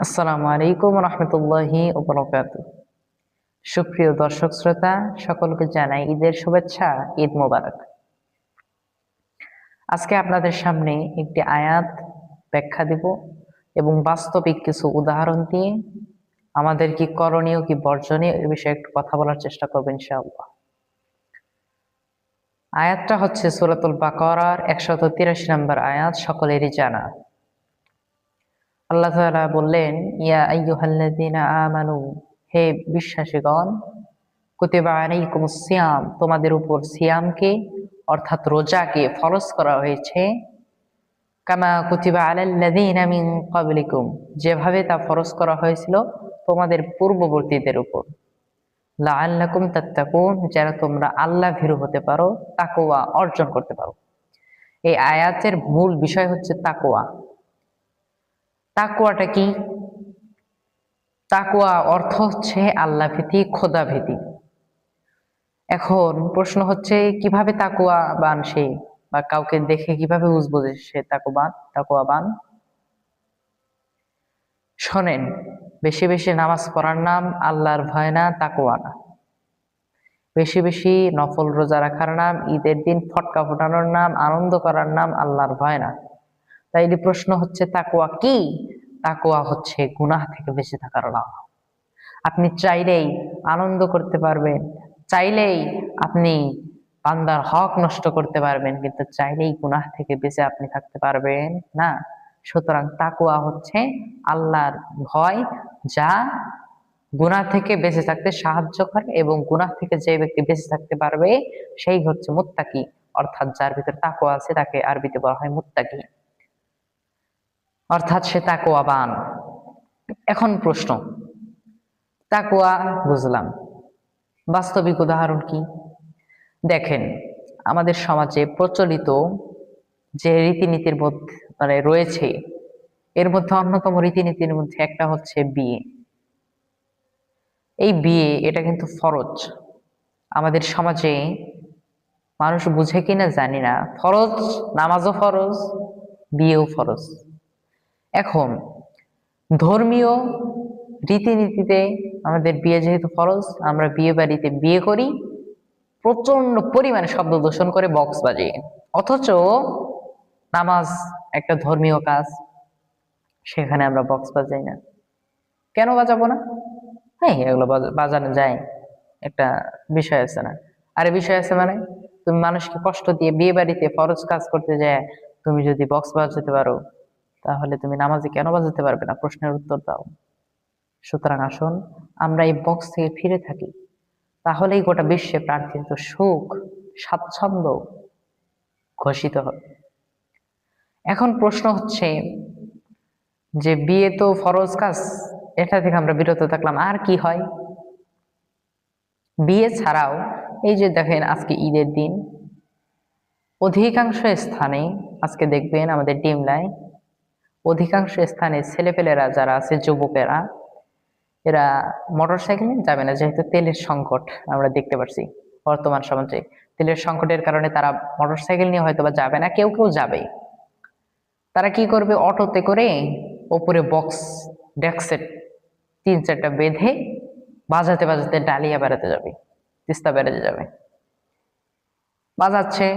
আসসালামু আলাইকুম রহমতুল্লাহি ওয়া বারাকাতুহু। সুপ্রিয় দর্শক শ্রোতা, সকলকে জানাই ঈদের শুভেচ্ছা, ঈদ মোবারক। আজকে আপনাদের সামনে একটি আয়াত ব্যাখ্যা দিব এবং বাস্তবিক কিছু উদাহরণ দিয়ে আমাদের কি করণীয় কি বর্জনীয় এ বিষয়ে একটু কথা বলার চেষ্টা করব ইনশাআল্লাহ। আয়াতটা হচ্ছে সূরাতুল বাকারার 183 নম্বর আয়াত, সকলেরই জানা। আল্লাহ তাআলা বললেন, ইয়া আইয়ুহাল্লাযীনা আমানু, হে বিশ্বাসীগণ, কুতিবা আলাইকুমুস সিয়াম, তোমাদের উপর সিয়ামকে অর্থাৎ রোজাকে ফরজ করা হয়েছে, কামা কুতিবা আলাল্লাযীনা মিন ক্বাবলিকুম, যেভাবে তা ফরজ করা হয়েছিল তোমাদের পূর্ববর্তীদের উপর, লাআল্লাকুম তাত্তাকুন, যেন তোমরা আল্লাহ ভীরু হতে পারো, তাকওয়া অর্জন করতে পারো। এই আয়াতের মূল বিষয় হচ্ছে তাকওয়া। তাকওয়াটা কি? তাকওয়া অর্থ হচ্ছে আল্লাহ ভীতি, খোদা ভীতি। এখন প্রশ্ন হচ্ছে, কিভাবে তাকওয়াবান সে, বা কাউকে দেখে কিভাবে বুঝবো যে সে তাকওয়াবান? শোনেন, বেশি বেশি নামাজ পড়ার নাম আল্লাহর ভয় না, তাকওয়া না। বেশি বেশি নফল রোজা রাখার নাম, ঈদের দিন ফটকা ফোটানোর নাম, আনন্দ করার নাম আল্লাহর ভয় না। তাইলে প্রশ্ন হচ্ছে, তাকওয়া কি? তাকওয়া হচ্ছে গুনাহ থেকে বেঁচে থাকার নাম। আপনি চাইলেই আনন্দ করতে পারবেন, চাইলেই আপনি বান্দার হক নষ্ট করতে পারবেন, কিন্তু চাইলেই গুনাহ থেকে বেঁচে আপনি থাকতে পারবেন না। সুতরাং তাকওয়া হচ্ছে আল্লাহর ভয়, যা গুনাহ থেকে বেঁচে থাকতে সাহায্য করে, এবং গুনাহ থেকে যে ব্যক্তি বেঁচে থাকতে পারবে সেই হচ্ছে মুত্তাকি, অর্থাৎ যার ভিতরে তাকওয়া আছে তাকে আরবিতে বলা হয় মুত্তাকি, অর্থাৎ সে তাকওয়াবান। এখন প্রশ্ন, তাকওয়া বুঝলাম, বাস্তবিক উদাহরণ কি? দেখেন, আমাদের সমাজে প্রচলিত যে রীতিনীতির মধ্যে রয়েছে, এর মধ্যে অন্যতম রীতিনীতির মধ্যে একটা হচ্ছে বিয়ে। এই বিয়ে এটা কিন্তু ফরজ। আমাদের সমাজে মানুষ বুঝে কিনা জানি না, ফরজ, নামাজও ফরজ, বিয়েও ফরজ। এখন ধর্মীয় রীতিনীতিতে আমাদের বিয়ে যেহেতু ফরজ, আমরা বিয়ে বাড়িতে বিয়ে করি প্রচন্ড পরিমাণে শব্দ দূষণ করে, বক্স বাজিয়ে। অথচ নামাজ একটা ধর্মীয় কাজ, সেখানে আমরা বক্স বাজাই না। কেন বাজাবো না? হ্যাঁ, এগুলো বাজানো যায়, একটা বিষয় আছে না? আরে বিষয় আছে মানে, তুমি মানুষকে কষ্ট দিয়ে বিয়ে বাড়িতে ফরজ কাজ করতে যায় তুমি যদি বক্স বাজাতে পারো, তাহলে তুমি নামাজে কেন বাজাতে পারবে না? প্রশ্নের উত্তর দাও। সুতরাং আসুন আমরা এই বক্স থেকে ফিরে থাকি, তাহলেই গোটা বিশ্বে প্রার্থিত সুখ, স্বাচ্ছন্দ্য ঘোষিত হবে। এখন প্রশ্ন হচ্ছে যে বিয়ে তো ফরজ কাজ, এটা থেকে আমরা বিরত থাকলাম, আর কি হয়? বিয়ে ছাড়াও এই যে দেখেন, আজকে ঈদের দিন অধিকাংশ স্থানে, আজকে দেখবেন আমাদের ডিমলায় অধিকাংশ স্থানে ছেলেপেলেরা যারা আছে, যুবকেরা, এরা মোটরসাইকেলে যাবে না, যেহেতু তেলের সংকট আমরা দেখতে পাচ্ছি বর্তমান সমাজে। তেলের সংকটের কারণে তারা মোটরসাইকেল নিয়ে হয়তো বা যাবে না, কেউ কেউ যাবে। তারা কি করবে? অটোতে করে ওপরে বক্স, ডেস্ক সেট 3-4টা বেঁধে বাজাতে বাজাতে ডালিয়া বেড়াতে যাবে, তিস্তা বেড়াতে যাবে, বাজাচ্ছে,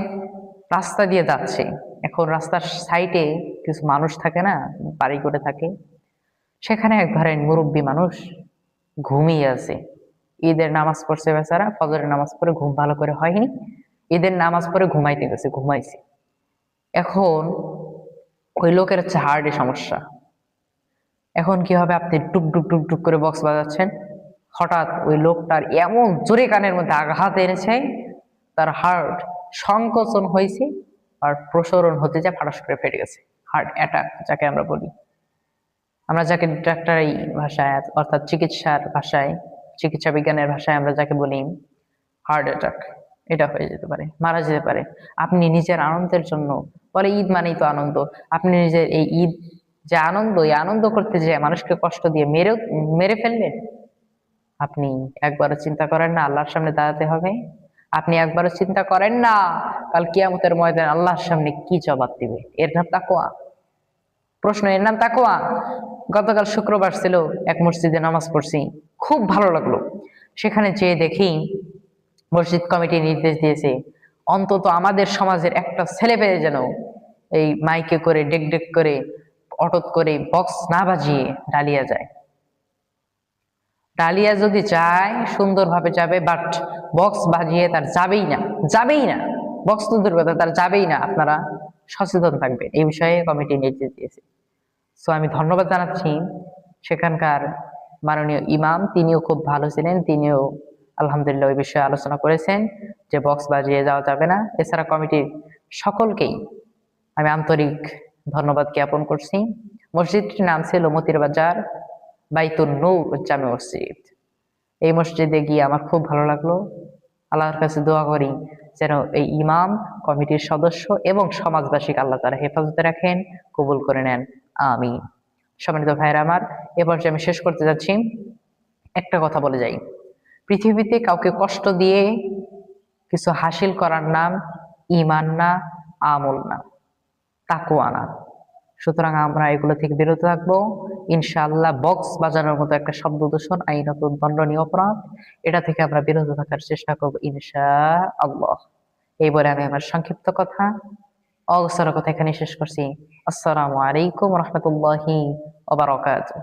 রাস্তা দিয়ে যাচ্ছে। এখন রাস্তার সাইডে কিছু মানুষ থাকে না, বাড়ি করে থাকে, সেখানে এক ধরেন মুরব্বী মানুষ ঘুমিয়ে আছে। ঈদের নামাজ পড়ছে বেচারা, ফজরের নামাজ পড়ে ঘুম ভালো করে হয়নি, ঈদের নামাজ পড়ে ঘুমাইতে গেছে, ঘুমাইছে। এখন ওই লোকের হচ্ছে হার্টে সমস্যা। এখন কি হবে? আপনি টুক টুক টুক টুক করে বক্স বাজাচ্ছেন, হঠাৎ ওই লোকটার এমন জোরে কানের মধ্যে আঘাত এনেছে, তার হার্ট সংকোচন হয়েছে আর প্রসারণ হতে যায়, ফাটাস করে ফেটে গেছে। হার্ট অ্যাটাক যাকে আমরা বলি, আমরা যাকে ডাক্তারি ভাষায় অর্থাৎ চিকিৎসার ভাষায়, চিকিৎসা বিজ্ঞানের ভাষায় আমরা যাকে বলি হার্ট অ্যাটাক, এটা হয়ে যেতে পারে, মারা যেতে পারে। আপনি নিজের আনন্দের জন্য, বলে ঈদ মানেই তো আনন্দ, আপনি নিজের এই ঈদ যে আনন্দ, এই আনন্দ করতে যে মানুষকে কষ্ট দিয়ে মেরে ফেললেন। আপনি একবারও চিন্তা করেন না আল্লাহর সামনে দাঁড়াতে হবে? আপনি একবারও চিন্তা করেন না কাল কিয়ামতের ময়দানে আল্লাহর সামনে কি জবাব দিবে? এর নাম তাকওয়া। প্রশ্ন, এর নাম তাকওয়া। গতকাল শুক্রবার ছিল, এক মসজিদে নামাজ পড়ছি, খুব ভালো লাগলো। সেখানে যেয়ে দেখি মসজিদ কমিটি নির্দেশ দিয়েছে অন্তত আমাদের সমাজের একটা ছেলে পেলে যেন এই মাইকে করে ডেক ডেক করে অটত করে বক্স না বাজিয়ে ডালিয়া যায়। ডালিয়া যদি যায় সুন্দরভাবে যাবে, বাট বক্স বাজিয়ে তার যাবেই না, যাবেই না। বক্স তো দূর কথা, তার যাবেই না। আপনারা সচেতন থাকবেন, এই বিষয়ে কমিটি নির্দেশ দিয়েছে। সো আমি ধন্যবাদ জানাচ্ছি সেখানকার মাননীয় ইমাম, তিনিও খুব ভালো ছিলেন, তিনিও আলহামদুলিল্লাহ ওই বিষয়ে আলোচনা করেছেন যে বক্স বাজিয়ে যাওয়া যাবে না। এছাড়া কমিটির সকলকেই আমি আন্তরিক ধন্যবাদ জ্ঞাপন করছি। মসজিদটির নাম ছিল মতির বাজার বাইতুন নূর জামে মসজিদ। এই মসজিদে গিয়ে আমার খুব ভালো লাগলো। আল্লাহর কাছে দোয়া করি যেন এই ইমাম, কমিটির সদস্য এবং সমাজবাসীকে আল্লাহ তাআলা হেফাজতে রাখেন, কবুল করে নেন, আমিন। সম্মানিত ভাইরা আমার, এ পর্যায়ে আমি শেষ করতে যাচ্ছি। একটা কথা বলে যাই, পৃথিবীতে কাউকে কষ্ট দিয়ে কিছু হাসিল করার নাম ঈমান না, আমল না, তাকওয়া না। সুতরাং আমরা এগুলো থেকে বিরত থাকবো ইনশাআল্লাহ। বক্স বাজানোর মতো একটা শব্দ দূষণ আইনত দণ্ডনীয় অপরাধ, এটা থেকে আমরা বিরত থাকার চেষ্টা করবো ইনশাআল্লাহ। এই বলে আমি আমার সংক্ষিপ্ত কথা, অগোছালো কথা এখানে শেষ করছি। আসসালামু আলাইকুম ওয়া রাহমাতুল্লাহি ওয়া বারাকাতুহু।